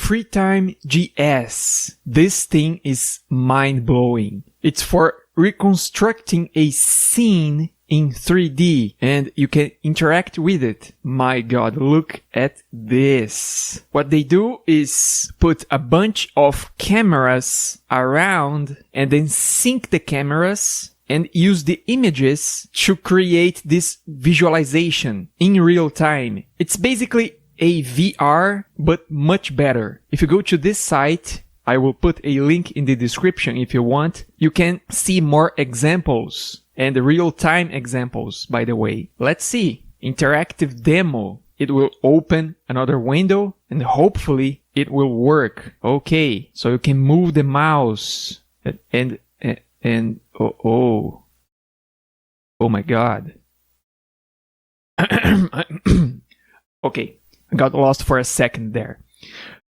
FreeTimeGS. This thing is mind-blowing. It's for reconstructing a scene in 3D and you can interact with it. My God, look at this. What they do is put a bunch of cameras around and then sync the cameras and use the images to create this visualization in real time. It's basically a VR, but much better. If you go to this site, I will put a link in the description if you want. You can see more examples and real-time examples, by the way. Let's see. Interactive demo. It will open another window and hopefully it will work. Okay, so you can move the mouse and oh my God. Okay, I got lost for a second there.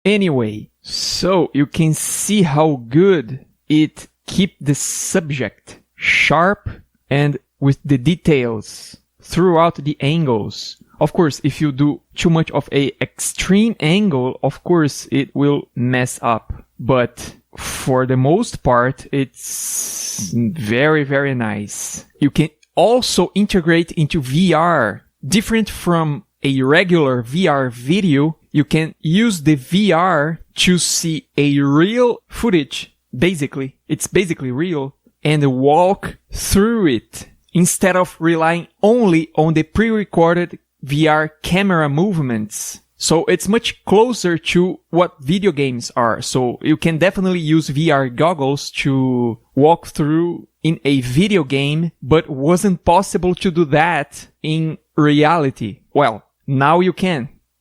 Anyway, so you can see how good it keeps the subject sharp and with the details throughout the angles. Of course, if you do too much of a extreme angle, of course, it will mess up. But for the most part, it's very, very nice. You can also integrate into VR. Different from a regular VR video, you can use the VR to see a real footage. Basically, it's basically real, and walk through it instead of relying only on the pre-recorded VR camera movements. So it's much closer to what video games are. So you can definitely use VR goggles to walk through in a video game, but wasn't possible to do that in reality. Well, now you can.